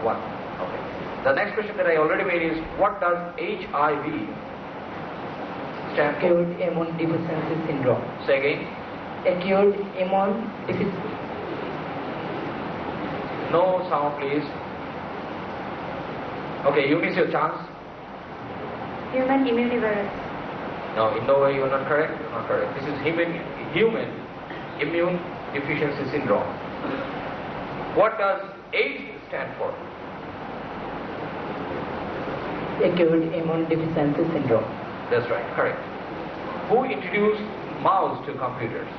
1. Okay. The next question that I already made is, what does HIV stand for? Acute immune deficiency syndrome. Say again. Acute immune deficiency. No sound, please. Okay, you miss your chance. Human immunity virus. No, in no way you are not correct. You're not correct. This is human immune deficiency syndrome. What does AIDS stand for? Acute immune deficiency syndrome. That's right, correct. Who introduced mouse to computers?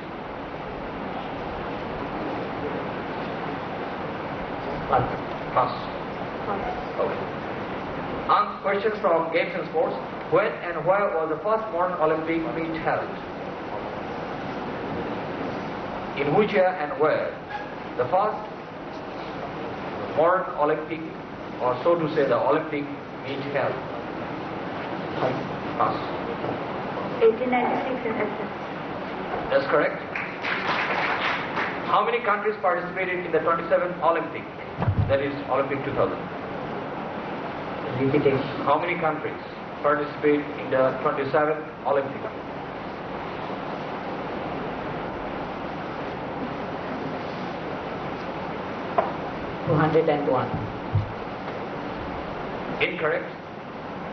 Pass. Okay. Questions from games and sports. When and where was the first modern Olympic meet held? In which year and where? The first modern Olympic, or so to say, the Olympic meet held. Pass. 1896 in Athens. That's correct. How many countries participated in the 27th Olympic? That is Olympic 2000. Repeat it. How many countries participate in the 27th Olympic? $201. Incorrect.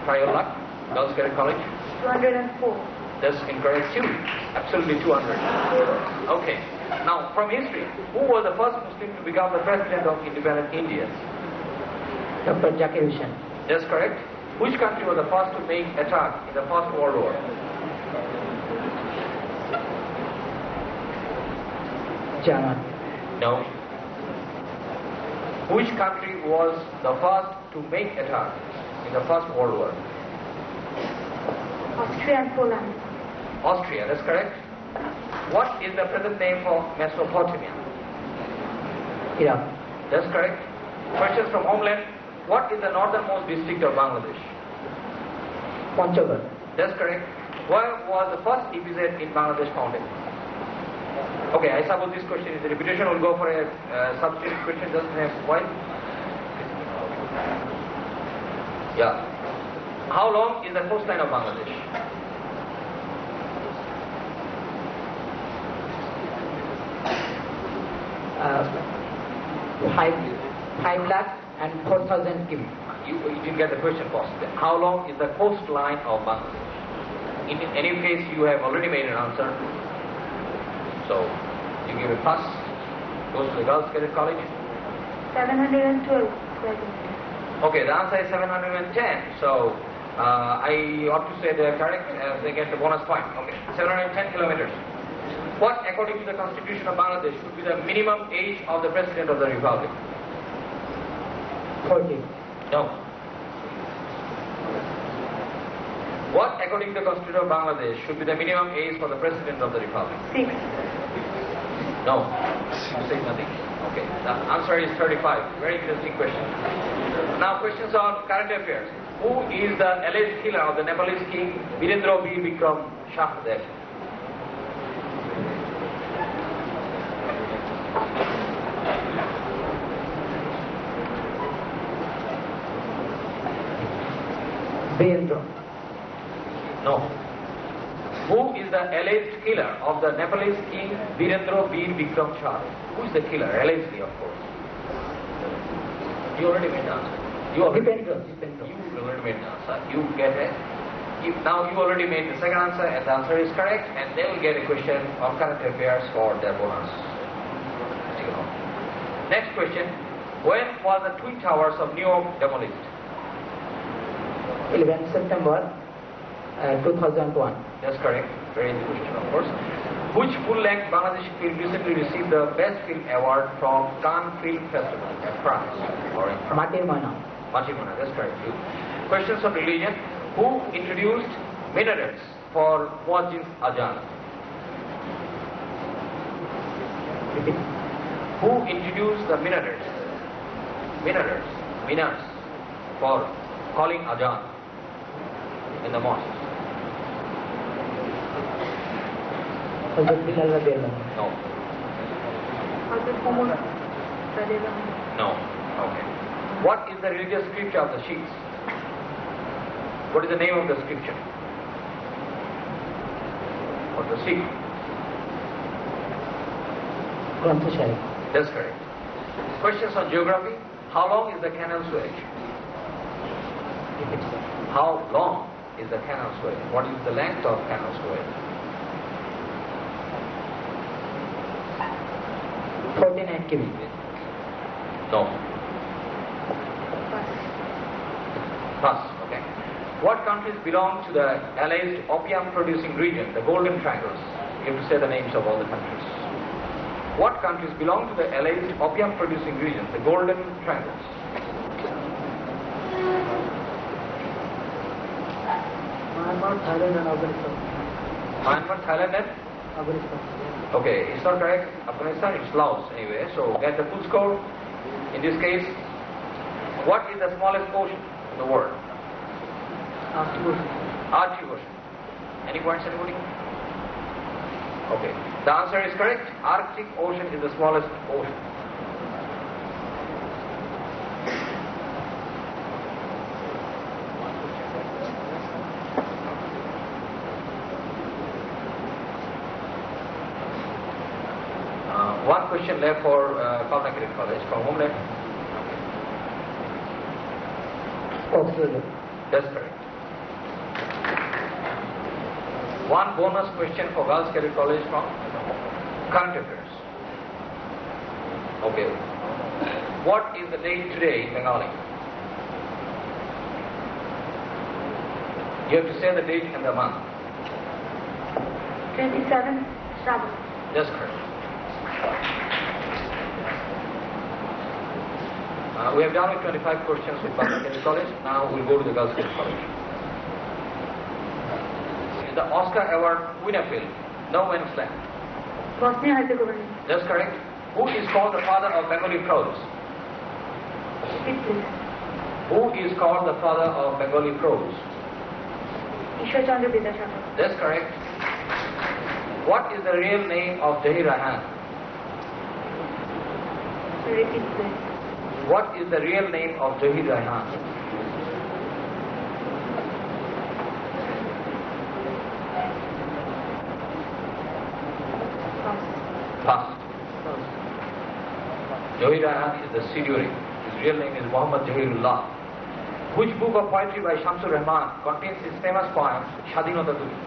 Try your luck. Girls Cadet College. 204. That's incorrect too. Absolutely 200. Okay. Now, from history, who was the first Muslim to become the president of independent India? Dr. Zakir Hussain. That's correct. Which country was the first to make attack in the First World War? German. No. Which country was the first to make attack in the First World War? Austria and Poland. Austria, that's correct. What is the present name for Mesopotamia? Iraq. That's correct. Questions from homeland. What is the northernmost district of Bangladesh? Panchgad. That's correct. Where was the first EPZ in Bangladesh founded? Okay, I suppose this question is a repetition. We'll go for a substitute question just next. Why? Yeah. How long is the coastline of Bangladesh? Five lakh and 4,000 km. You didn't get the question, boss. How long is the coastline of Bangladesh? In any case, you have already made an answer. So, you give a pass. Goes to the Girls Cadet College. 712. Okay, the answer is 710. So, I ought to say they're correct. They get the bonus point. Okay, 710 kilometers. What, according to the Constitution of Bangladesh, should be the minimum age of the President of the Republic? 40. No. What, according to the Constitution of Bangladesh, should be the minimum age for the President of the Republic? 6. No. You say nothing. Okay. The answer is 35. Very interesting question. Now, questions on current affairs. Who is the alleged killer of the Nepalese king Virendra Bir Vikram Shah Dev? Virendra. No. Who is the alleged killer of the Nepalese king Virendra Bir Vikram Shah? Who is the killer? Allegedly, of course. You already made the answer. You already made the answer. You get it. Now you already made the second answer, and the answer is correct, and they will get a question of current affairs for their bonus. Next question. When was the Twin Towers of New York demolished? 11 September 2001. That's correct. Very easy question, of course. Which full-length Bangladeshi film recently received the Best Film Award from Cannes Film Festival in France? Or in France? Matir Mana. Matir Mana, that's correct too. Questions on religion. Who introduced minarets for Muazzin's Azan? Repeat. Who introduced the minarets for calling Azan in the mosque? Hazrat Bilal radiallahu anhu. No. Hazrat Umar radiallahu anhu. No. Okay. What is the religious scripture of the Sikhs? What is the name of the scripture? Of the Sikh? Granth Sahib. That's correct. Questions on geography. How long is the canal Suez? Repeat, sir. How long is the canal Suez? What is the length of canal Suez? 49 km. No. Pass. Okay. What countries belong to the alleged opium-producing region, the Golden Triangles? You have to say the names of all the countries. What countries belong to the alleged opium-producing region, the Golden Triangles? Myanmar, Thailand and Afghanistan. Myanmar, Thailand and? Afghanistan. Okay, it's not correct. Afghanistan, it's Laos anyway. So get the full score. In this case, what is the smallest ocean in the world? Arctic Ocean. Arctic Ocean. Any points, anybody? Okay. The answer is correct. Arctic Ocean is the smallest ocean. One question left for Kalnakiri College from Homeland. Australia. That's correct. One bonus question for Girls Cadet College from Current Affairs. Okay. What is the date today in Bengali? You have to say the date and the month. 27 Shravan. That's correct. We have done with 25 questions with Girls Cadet College. Now we'll go to the Girls Cadet College. The Oscar Award winner film, No Man's Land. Bosnia Herzegovina. That's correct. Who is called the father of Bengali prose? Repeat please. Who is called the father of Bengali prose? Ishwar Chandra Bidyasagar. That's correct. What is the real name of Jahir Raihan? Repeat please. What is the real name of Jahir Raihan? Pass. Jahir Raihan is the Siduri. His real name is Muhammad Jahirullah. Which book of poetry by Shamsur Rahman contains his famous poem Shadinota Tumi?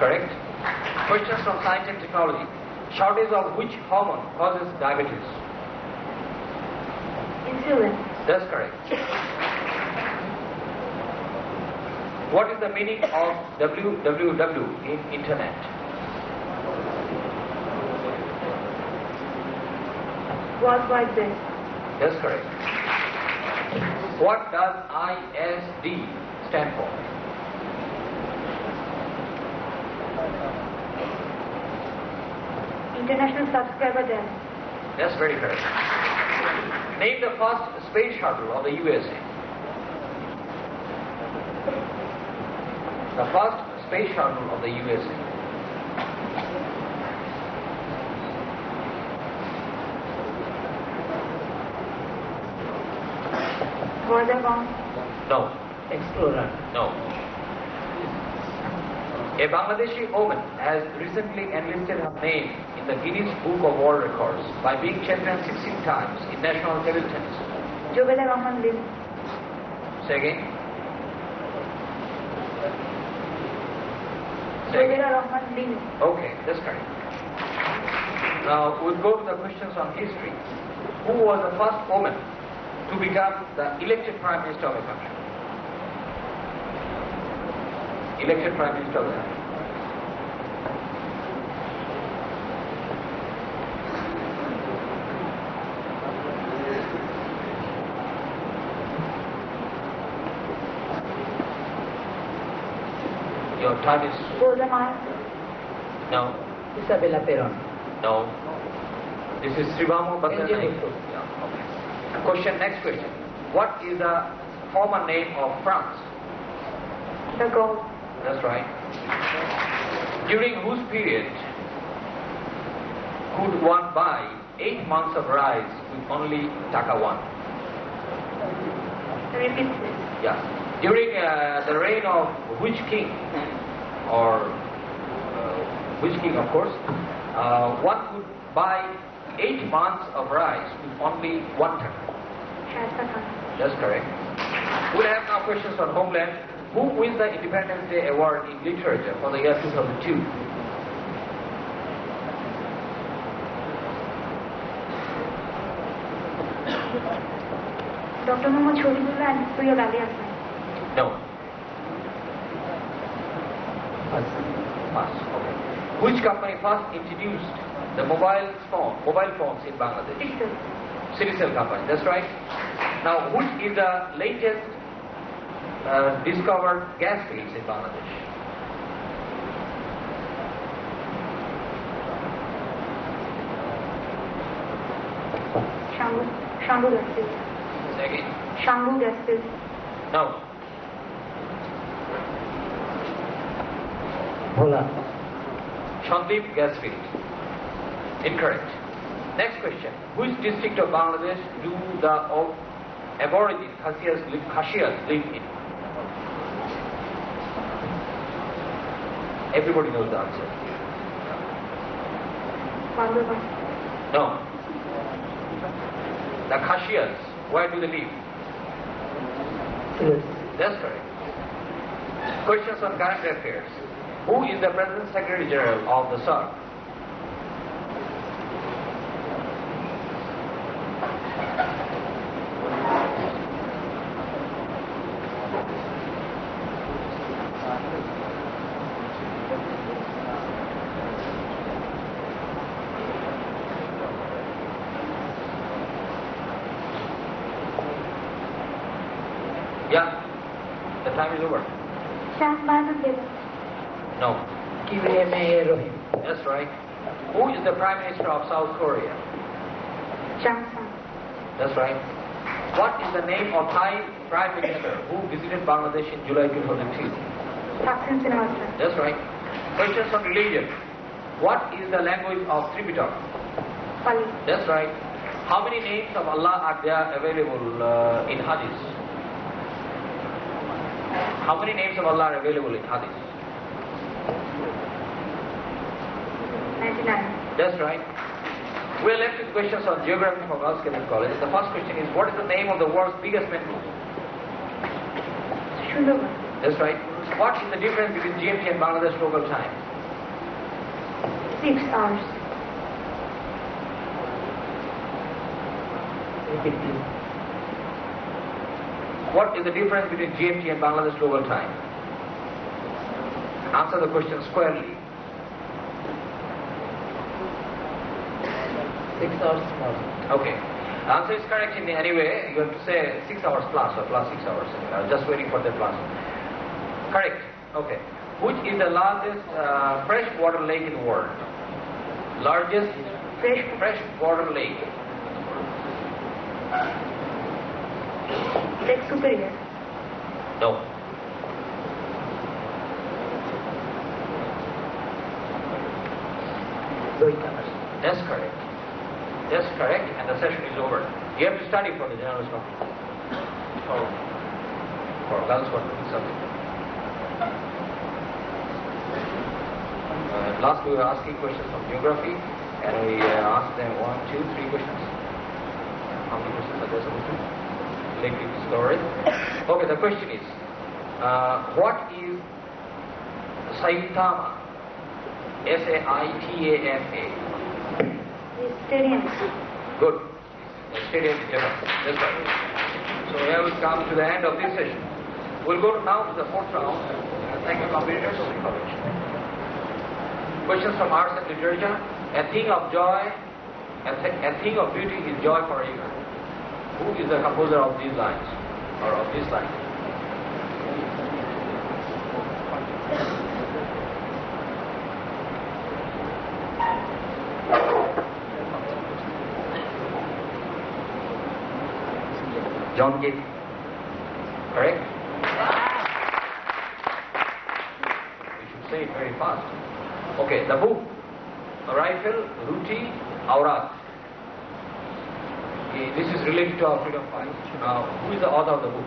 Correct. Questions from science and technology. Shortage of which hormone causes diabetes? Insulin. That's correct. What is the meaning of www in internet? World Wide Web. That's correct. What does ISD stand for? International Subscriber Day. That's very correct. Name the first space shuttle of the USA. The first space shuttle of the USA. Vodafone. No. Explorer. No. A Bangladeshi woman has recently enlisted her name in the Guinness Book of World Records by being champion 16 times in national table tennis. Jobeda Rahman Lim. Say again. Say again. Jobeda Rahman Lim. Okay, that's correct. Now we'll go to the questions on history. Who was the first woman to become the elected Prime Minister of a country? Elected Prime Minister of the country. Your time is... Golda Meir. No. Isabella Peron. No. This is Srivamo Benjamin Bhattacharya. Bhutto. Yeah, okay. Question, next question. What is the common name of France? The goal. That's right. During whose period could one buy 8 months of rice with only taka 1? Repeat this. Yeah. During the reign of which king, or which king, of course, one could buy 8 months of rice with only 1 taka? Shasta Khan. That's correct. We'll have now questions on homeland. Who wins the Independence Day Award in Literature for the year 2002? Dr. Muhammad Sholibullah and Suyad Ali Hassan. No. Pass. Okay. Which company first introduced the mobile phones in Bangladesh? Pixel. Citicel company. That's right. Now, which is the latest discovered gas fields in Bangladesh? Shangu gas field. Say again. Shangu gas field. No. Bhola. Chandip gas field. Incorrect. Next question. Which district of Bangladesh do the Aborigine Khasias live in? Everybody knows the answer. Bandurban. No. The Khasias, where do they live? Yes. That's correct. Questions on current affairs. Who is the President Secretary General of the SARC? Yeah, the time is over. Shahbaz Beg. No, Kibreme Rohim. that's right. Who is the Prime Minister of South Korea? Jang Sang. That's right. What is the name of Thai Prime Minister who visited Bangladesh in July 2002? Thaksin Shinawatra. That's right. Questions on religion. What is the language of Tripitaka? Pali. That's right. How many names of Allah are there available in Hadith? How many names of Allah are available in Hadith? 99. That's right. We're left with questions on geography from Girls Cadet College. The first question is, what is the name of the world's biggest mangrove? Shundaban. That's right. What is the difference between GMT and Bangladesh local time? 6 hours. Repeat please. What is the difference between GMT and Bangladesh local time? Answer the question squarely. 6 hours more. Okay. The answer is correct in any way. You have to say 6 hours plus or plus 6 hours. I was just waiting for the plus. Correct. Okay. Which is the largest freshwater lake in the world? Largest freshwater lake. Lake Superior. No. Doikanas. That's correct. That's correct, and the session is over. You have to study for the general subject. For girls for the subject. Last we were asking questions from geography, and we asked them 1, 2, 3 questions. How many questions are there supposed to be? Lake discovery. Okay, the question is, what is Saitama? Saitama. Stadium. Good. The stadium is Japan. That's right. So here we come to the end of this session. We'll go now to the fourth round. Thank you, competitors. Questions from arts and literature. A thing of joy, a thing of beauty is joy for you. Who is the composer of these lines, or of this line? John Gay. it very fast. Okay, the book. Rifle, Ruti, Aurat. Okay, this is related to our freedom fight. Now, who is the author of the book?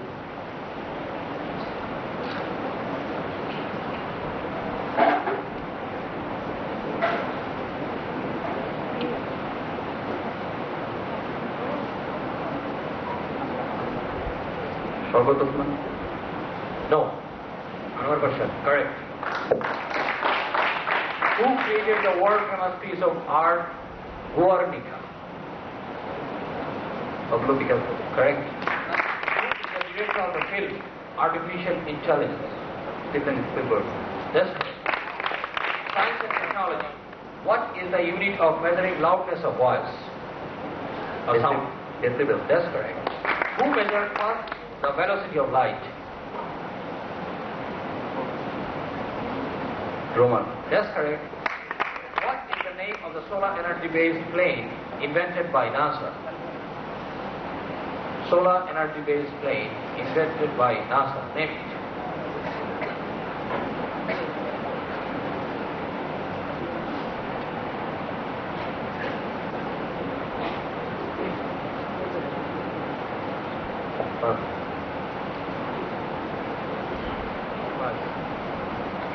No. Another question. Correct. Who created the world-famous piece of art, Guernica? Correct. Who is the director of the film, Artificial Intelligence? Stephen Spielberg. That's correct. Science and technology. What is the unit of measuring loudness of voice? Or sound? Decibel. That's correct. Who measured first the velocity of light? Roman. That's correct. What is the name of the solar energy-based plane invented by NASA? Solar energy-based plane invented by NASA. Name it.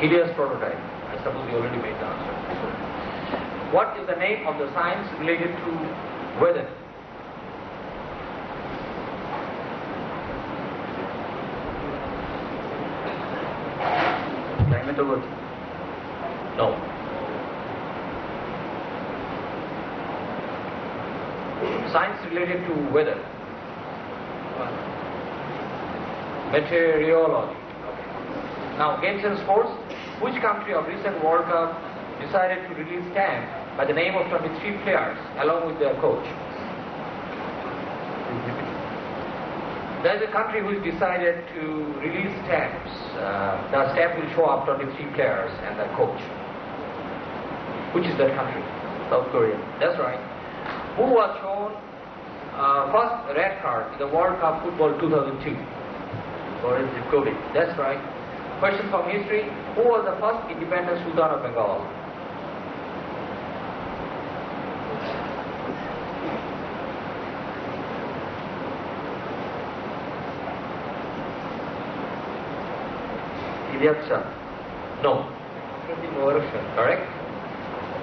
Hideous prototype. I suppose you already made the answer. What is the name of the science related to weather? Climatology. No. Science related to weather. Meteorology. Okay. Now, games and sports. Which country of recent World Cup decided to release camp by the name of 23 players along with their coach? There is a country which decided to release stamps. The stamp will show up 23 players and their coach. Which is that country? South Korea. That's right. Who was shown first red card in the World Cup Football 2002? Boris Zivkovic. That's right. Question from history. Who was the first independent Sultan of Bengal? Ilyas Shah. No. Correct.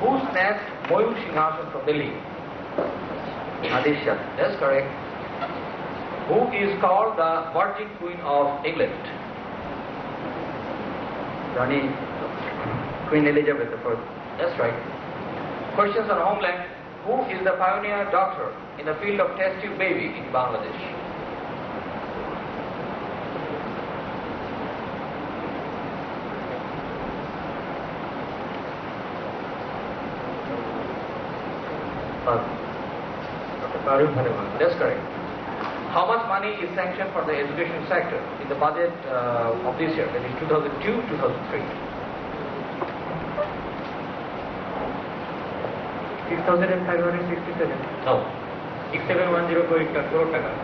Who snatched Mayur Singhasan from Delhi? Nadir Shah. That's correct. Who is called the Virgin Queen of England? Rani, Queen Elizabeth I. That's right. Questions on homeland. Who is the pioneer doctor in the field of test tube baby in Bangladesh? That's correct. How much money is sanctioned for the education sector in the budget of this year, that is 2002-2003? 6,567. No. 6710 crore taka.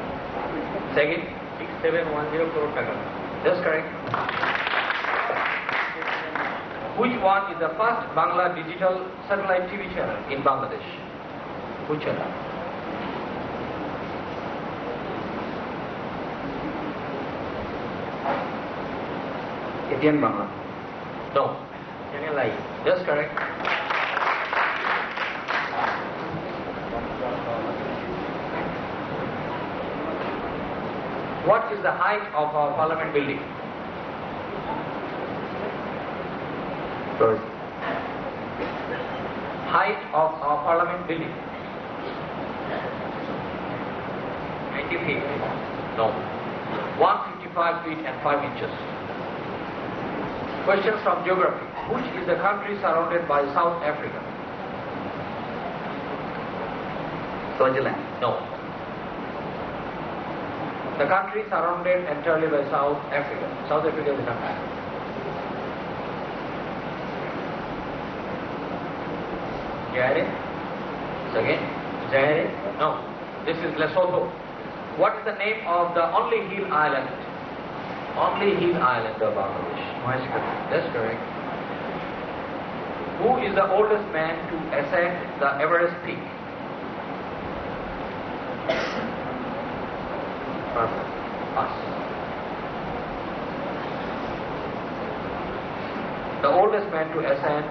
Second? 6710 crore taka. That's correct. Which one is the first Bangla digital satellite TV channel in Bangladesh? Which channel? ATN Bangla. No. Channel I. That's correct. What is the height of our parliament building? Sorry. Height of our parliament building? 90 feet. No. 155 feet and 5 inches. Questions from geography. Which is the country surrounded by South Africa? Swaziland. No. The country surrounded entirely by South Africa. South Africa is a country. Zaire. Again? Zaire. No. This is Lesotho. What is the name of the only hill island? Only hill island of Bangladesh. Moeshka. That's correct. Who is the oldest man to ascend the Everest peak? Us. The oldest man to ascend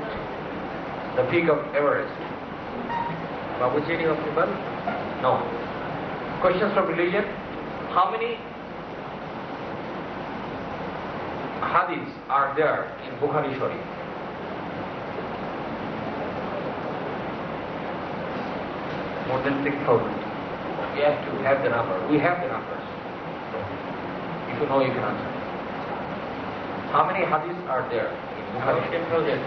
the peak of Everest. Babuji of Tibet? No. Questions from religion. How many hadiths are there in Bukhari Sharif? More than 6,000. We have to have the number. We have the numbers. If you know, you can answer. How many hadiths are there in Bukhari? 10,000.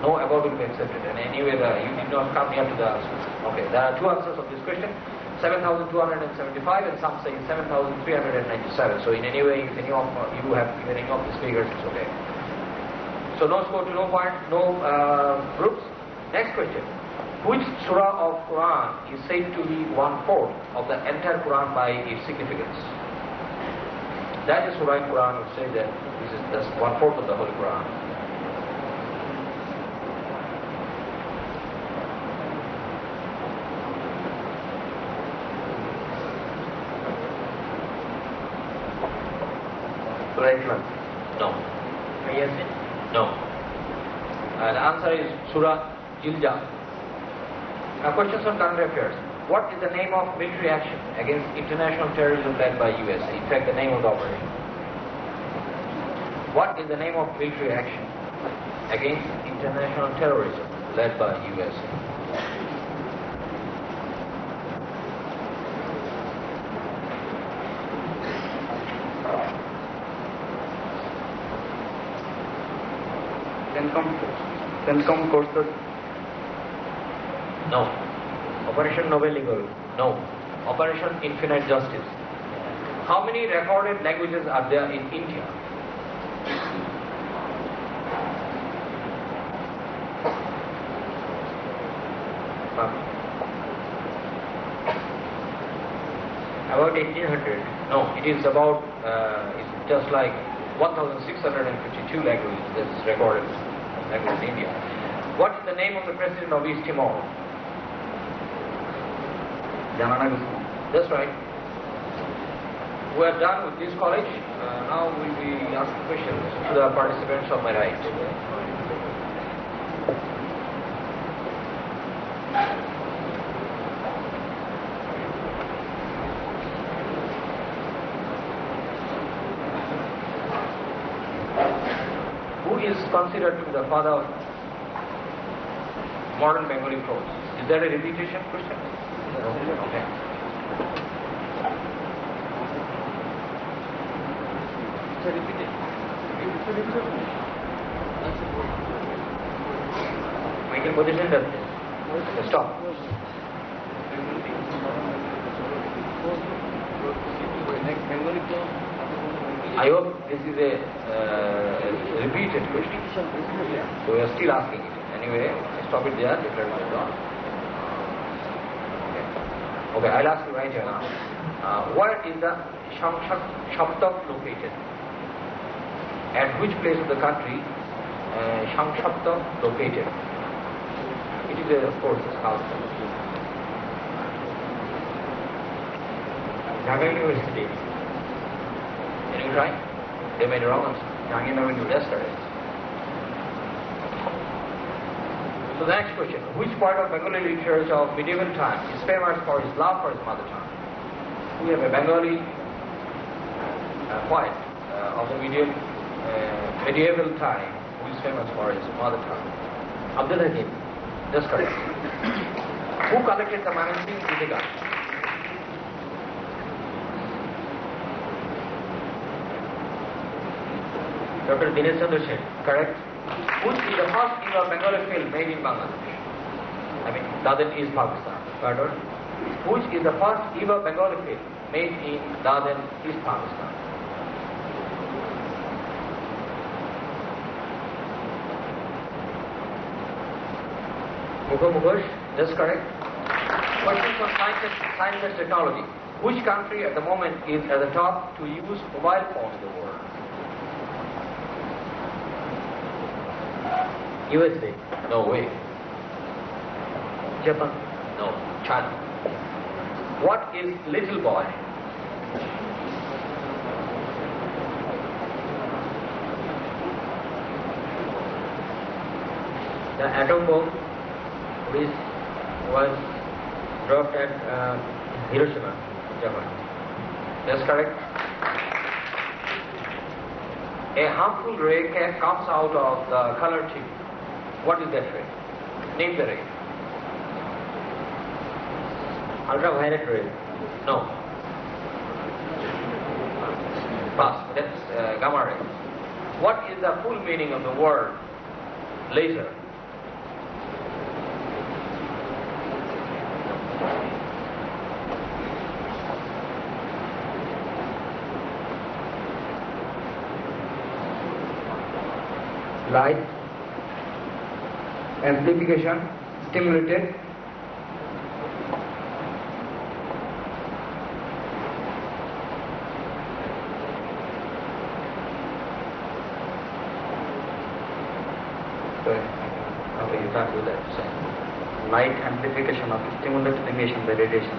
No, above will be accepted. And anyway, you did not come near to the answer. Okay, there are two answers of this question. 7,275 and some say 7,397. So in any way, if any of you have given any of these figures, it's okay. So no score to no point, no groups. Next question. Which surah of Quran is said to be 1/4 of the entire Quran by its significance? That is surah in Quran which says that this is just 1/4 of the Holy Quran. Right one? No. Yes. No. The answer is Surah Jilja. Now questions on current affairs. What is the name of military action against international terrorism led by USA? In fact, the name of the operation. What is the name of military action against international terrorism led by USA? CENTCOM courses. No. Operation Novel Eagle? No. Operation Infinite Justice? How many recorded languages are there in India? About 1800. No, it is about, it's just like 1,652 languages that's recorded language in India. What is the name of the president of East Timor? That's right. We are done with this college. Now we'll be asking questions to the participants on my right. Who is considered to be the father of modern Bengali prose? Is that a repetition question? Okay. It's a repetition. Michael position does this. Stop. I hope this is a repeated question. So we are still asking it. Anyway, stop it there. Okay, I'll ask you right here now. Where is the Shaptak located? At which place of the country Shaptak located? It is, of course, a house. Dhaka University. Can you try? They made a wrong answer. Jahangir yesterday. So the next question. Which part of Bengali literature of medieval times is famous for his love for his mother tongue? We have a Bengali poet of the medieval time who is famous for his mother tongue. Abdul Hakim. That's correct. Who collected the Mamansi Gita? Dr. Dinesh Chandra Sen. Correct. Which is the first ever Bengali film made in Bangladesh? I mean, Daden is Pakistan. Pardon? Which is the first ever Bengali film made in Daden is Pakistan? Mughosh, that's correct. Questions on science and technology. Which country at the moment is at the top to use mobile phones in the world? USA. No way. Japan. No. China. What is little boy? The atom bomb which was dropped at Hiroshima, Japan. That's correct. A harmful ray comes out of the color tube. What is that ray? Name the ray. Ultraviolet ray. No. Pass. That's gamma ray. What is the full meaning of the word laser? Light, amplification, stimulated, Okay, you can't do that. light amplification of stimulated emission by radiation.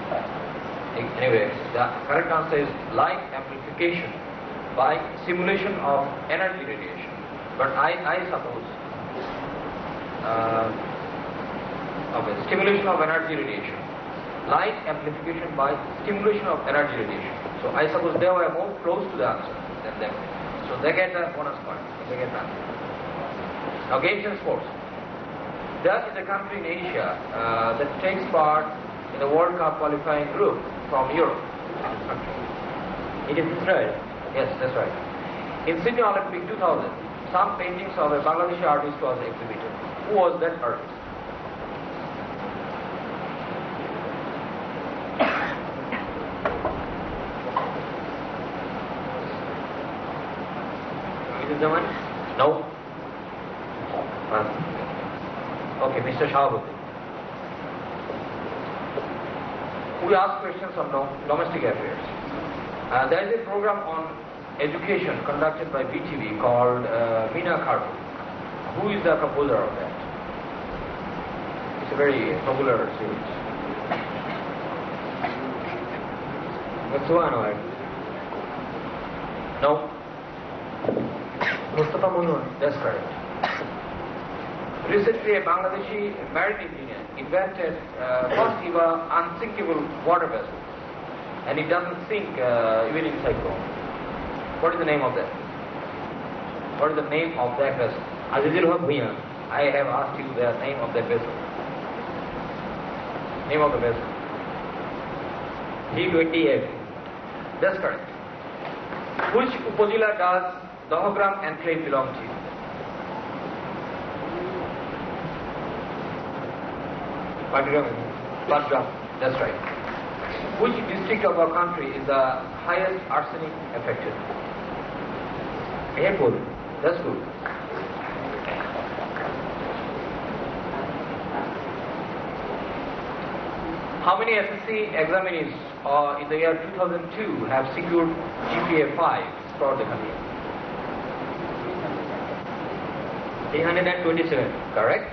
Anyway, the correct answer is light amplification by simulation of energy radiation. But I suppose, stimulation of energy radiation. Light amplification by stimulation of energy radiation. So I suppose they were more close to the answer than them. So they get a bonus point. They get that. Now games and sports. There is a country in Asia that takes part in the World Cup qualifying group from Europe. It is Israel. Yes, that's right. In Sydney Olympic 2000, some paintings of a Bangladeshi artist was exhibited. Who was that artist? It is the one? No. Okay, Mr. Shahabudin. We ask questions on domestic affairs. There is a program on education conducted by BTV called Meena Karpu. Who is the composer of that? It's a very popular series. What's one word? No, Mustafa Munwar. that's correct. Recently, a Bangladeshi marine engineer invented first ever unsinkable water vessel, and it doesn't sink even in cyclone. What is the name of that? What is the name of that vessel? Azizul Haq Bhuiyan. I have asked you the name of that vessel. Name of the vessel. G28. That's correct. Which upazila does Dahagram enclave belong to? Patgram. That's right. Which district of our country is the highest arsenic affected? Airport. That's good. How many SSC examinees in the year 2002 have secured GPA 5 throughout the country? 327. Correct.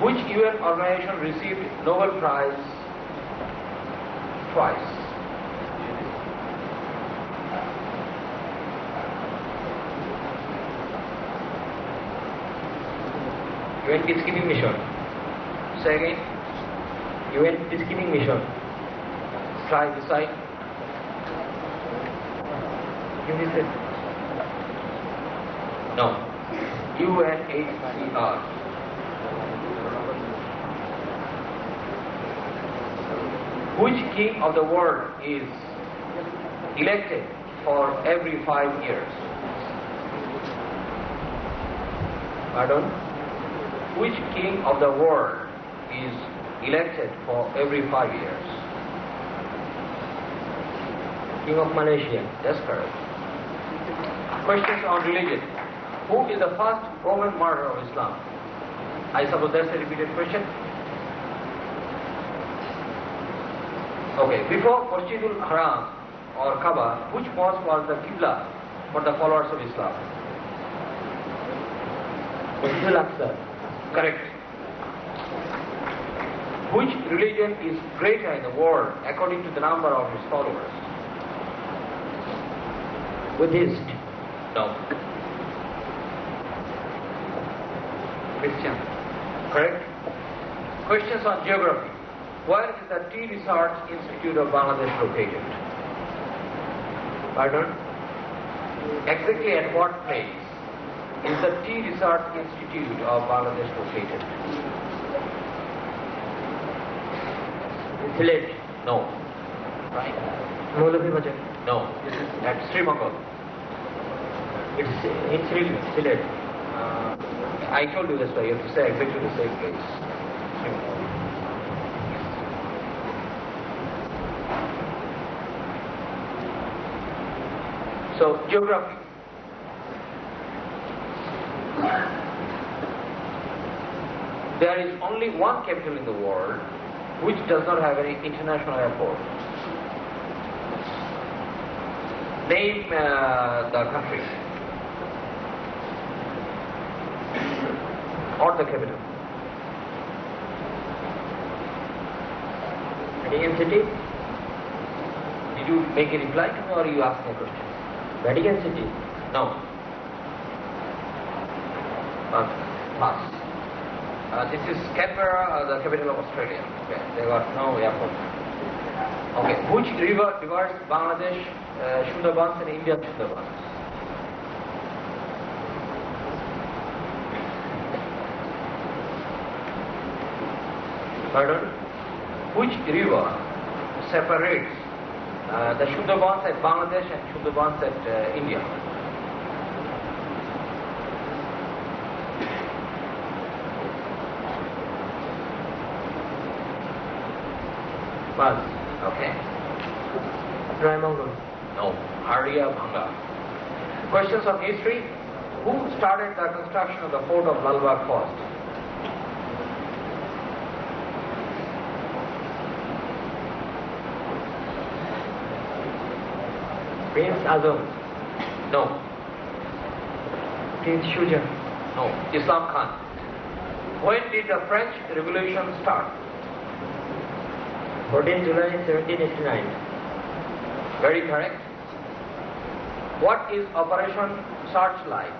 Which UN organization received Nobel Prize twice? UN Peacekeeping Mission. Say again. UN Peacekeeping Mission. Try this side. UNICEF. No. UNHCR. Which king of the world is elected for every 5 years? Pardon? Which king of the world is elected for every 5 years? King of Malaysia. That's correct. Questions on religion. Who is the first Roman martyr of Islam? I suppose that's a repeated question. Okay, before Masjidul Haram or Kaaba, which mosque was the Qibla for the followers of Islam? Correct. Which religion is greater in the world according to the number of its followers? Buddhist. No. Christian. Correct. Questions on geography. Where is the Tea Research Institute of Bangladesh located? Pardon? Exactly at what place is the Tea Research Institute of Bangladesh located? Village. No. Right? Maulavibajar. No. This is at Sri Mangal. It's Village. I told you this way. You have to say exactly the same place. Sri Mangal. So, geography. There is only one capital in the world which does not have any international airport. Name the country or the capital. Vatican City? Did you make a reply to me or are you asking a question? Vatican City? No. Pass. This is Canberra, the capital of Australia. Okay. They got no airport. Okay. Which river divides Bangladesh, Sundarbans and Indian Sundarbans? Pardon? Which river separates the Sundarbans at Bangladesh and Sundarbans at India? Pass. Okay. Raimangal. No. Arya Bhanga. Questions on history. Who started the construction of the fort of Lalbagh first? Prince Azam. No. Prince Shuja. No. Islam Khan. When did the French Revolution start? 14 July 1789. Very correct. What is Operation Searchlight?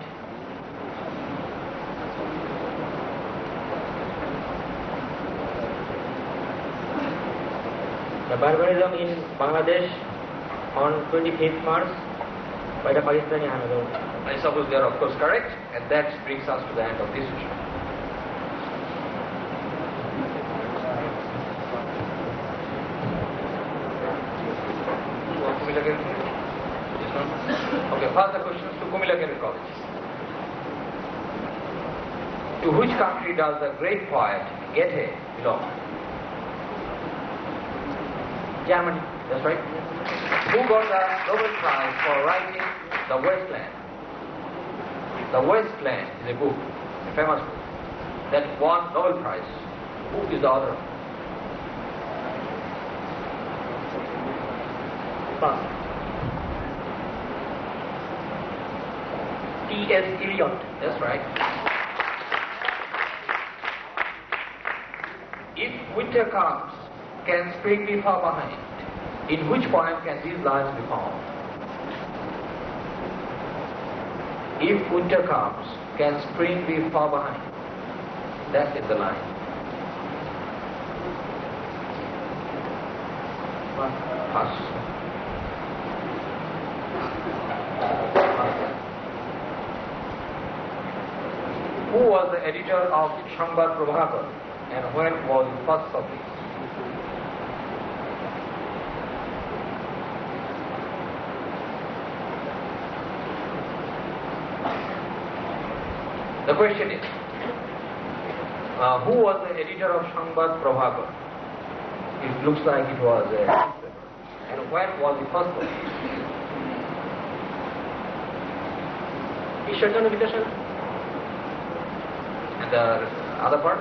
The barbarism in Bangladesh on 25th March by the Pakistani army. I suppose they are of course correct, and that brings us to the end of this session. Okay, first the questions to Kumilakere College. To which country does the great poet Goethe belong? Germany. That's right. Who got the Nobel Prize for writing The Wasteland? The Wasteland is a book, a famous book, that won Nobel Prize. Who is the author? Pass. T.S. Eliot. That's right. If winter comes, can spring be far behind? In which poem can these lines be found? If winter comes, can spring be far behind? That is the line. Pass. Who was the editor of Shangbad Prabhakar and when was it first published? The question is, who was the editor of Shangbad Prabhakar? It looks like it was a newspaper. And when was it first published? Ishwarchandra Vidyashankar. And the other part?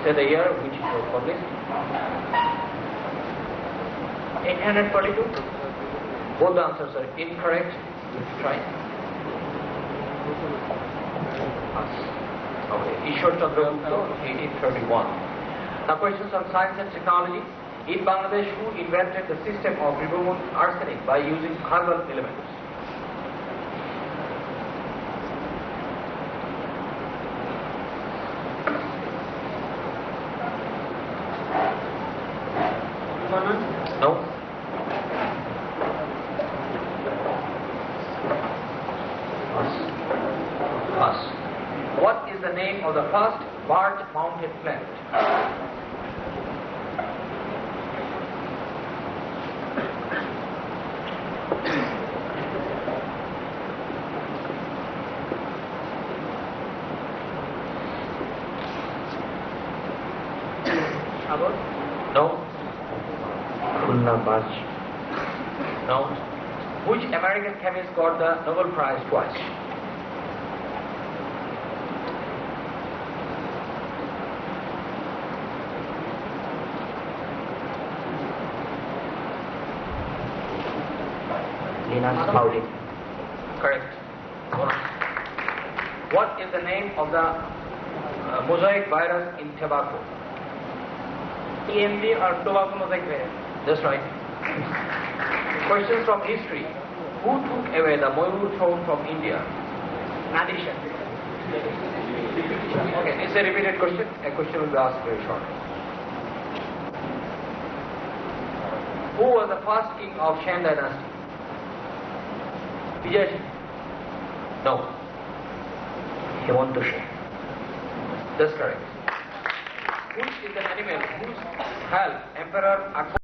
Say the year which it was published. 842. Both the answers are incorrect. Let's try. Pass. Okay. Ishwar Chandra Gupta, 1831. Now questions on science and technology. In Bangladesh, who invented the system of removing arsenic by using herbal elements? No. Pass. What is the name of the first barge-mounted plant? No. No. Which American chemist got the Nobel Prize twice? Linus Pauling. Correct. What is the name of the mosaic virus in tobacco? TMV or tobacco mosaic virus. That's right. Questions from history. Who took away the Mayur throne from India? Nadir Shah. Okay, it's a repeated question. A question will be asked very shortly. Who was the first king of Shan dynasty? Vijay. No. Hemanta Shah. That's correct. Which is the animal whose help Emperor Akbar